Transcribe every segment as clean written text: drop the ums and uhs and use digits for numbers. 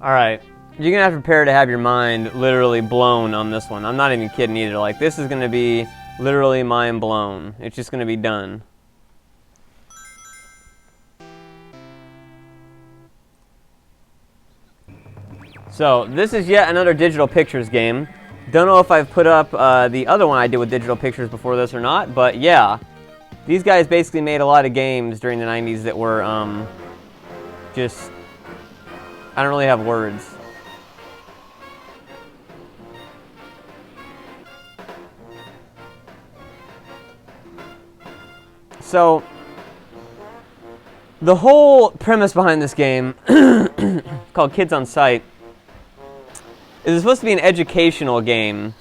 Alright, you're gonna have to prepare to have your mind literally blown on this one. I'm not even kidding either. Like, this is gonna be literally mind blown. It's just gonna be done. So, this is yet another digital pictures game. Don't know if I've put up the other one I did with digital pictures before this or not, but yeah. These guys basically made a lot of games during the 90s that were, just... I don't really have words. So, the whole premise behind this game, called Kids on Sight, is supposed to be an educational game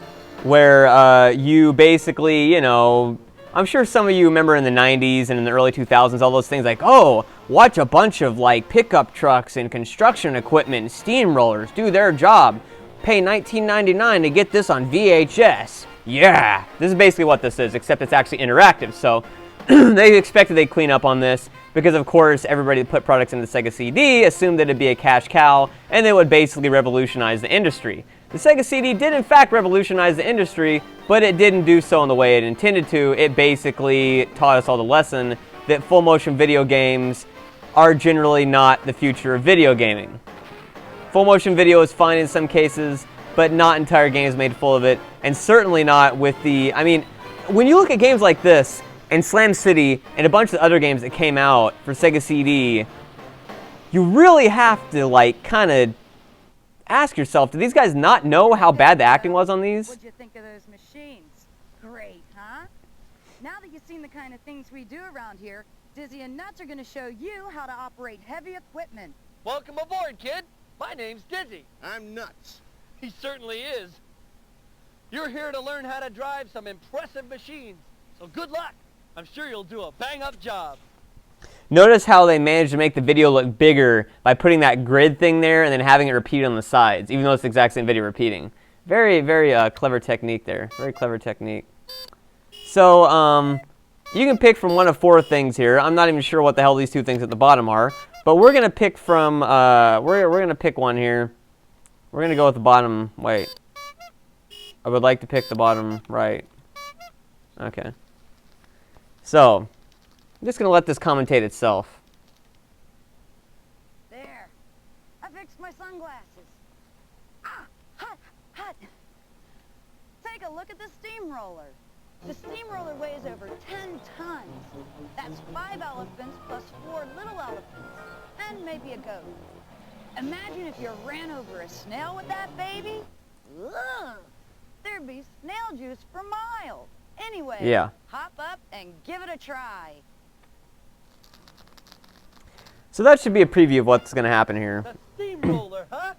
where you basically, you know, I'm sure some of you remember in the 90s and in the early 2000s, all those things like, oh, watch a bunch of like pickup trucks and construction equipment and steamrollers do their job. Pay $19.99 to get this on VHS. Yeah, this is basically what this is, except it's actually interactive. So they expected they'd clean up on this because, of course, everybody that put products in the Sega CD assumed that it'd be a cash cow and they would basically revolutionize the industry. The Sega CD did in fact revolutionize the industry, but it didn't do so in the way it intended to. It basically taught us all the lesson that full motion video games are generally not the future of video gaming. Full motion video is fine in some cases, but not entire games made full of it, and certainly not with the, I mean, when you look at games like this, and Slam City, and a bunch of other games that came out for Sega CD, you really have to, like, kind of ask yourself, do these guys not know how bad the acting was on these? What'd you think of those machines? Great, huh? Now that you've seen the kind of things we do around here, Dizzy and Nuts are going to show you how to operate heavy equipment. Welcome aboard, kid. My name's Dizzy. I'm Nuts. He certainly is. You're here to learn how to drive some impressive machines, so good luck. I'm sure you'll do a bang-up job. Notice how they managed to make the video look bigger by putting that grid thing there and then having it repeat on the sides, even though it's the exact same video repeating. Very, very clever technique there. Very clever technique. So, you can pick from one of four things here. I'm not even sure what the hell these two things at the bottom are, but we're gonna pick from. We're gonna pick one here. We're gonna go with the bottom. Wait. I would like to pick the bottom right. Okay. So, I'm just going to let this commentate itself. There. I fixed my sunglasses. Ah, hot, hot. Take a look at the steamroller. The steamroller weighs over 10 tons. That's 5 elephants plus 4 little elephants. And maybe a goat. Imagine if you ran over a snail with that baby. Ugh. There'd be snail juice for miles. Anyway, yeah. Hop up and give it a try. So that should be a preview of what's going to happen here. The steamroller, huh?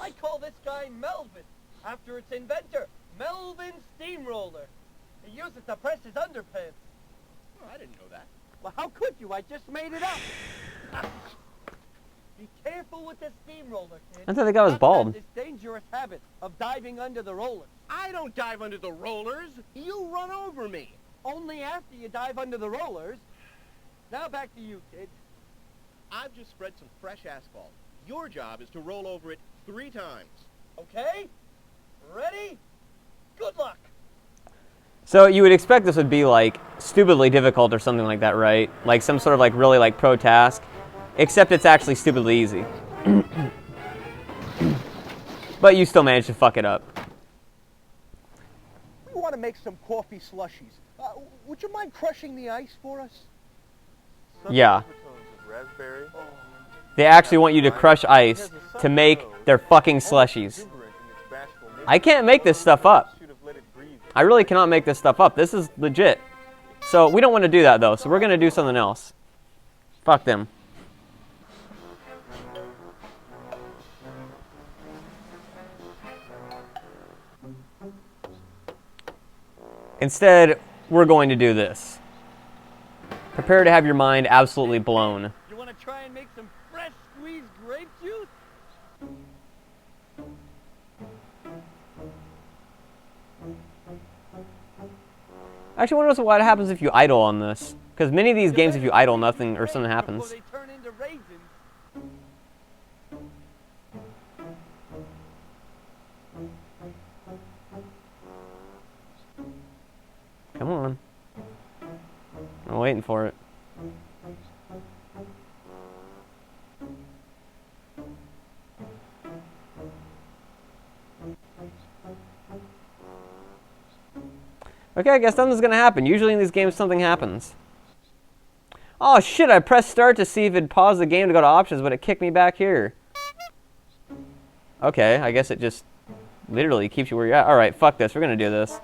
I call this guy Melvin, after its inventor, Melvin Steamroller. He used it to press his underpants. Oh, I didn't know that. Well, how could you? I just made it up. Be careful with the steamroller, kid. I thought the guy was bald. This dangerous habit of diving under the rollers. I don't dive under the rollers. You run over me. Only after you dive under the rollers. Now back to you, kid. I've just spread some fresh asphalt. Your job is to roll over it 3 times. Okay? Ready? Good luck. So you would expect this would be like stupidly difficult or something like that, right? Like some sort of like really like pro task. Except it's actually stupidly easy. But you still managed to fuck it up. We want to make some coffee slushies. Would you mind crushing the ice for us? Yeah. They actually want you to crush ice to make their fucking slushies. I can't make this stuff up. I really cannot make this stuff up. This is legit. So we don't want to do that though, so we're going to do something else. Fuck them. Instead, we're going to do this. Prepare to have your mind absolutely blown. You want to try and make some fresh squeezed grape juice? Actually, I wonder what happens if you idle on this. Because many of these games, if you idle, nothing or something happens. They turn into raisins. waiting for it. Okay, I guess something's gonna happen. Usually in these games, something happens. Oh shit, I pressed start to see if it'd pause the game to go to options, but it kicked me back here. Okay, I guess it just literally keeps you where you're at. Alright, fuck this, we're gonna do this.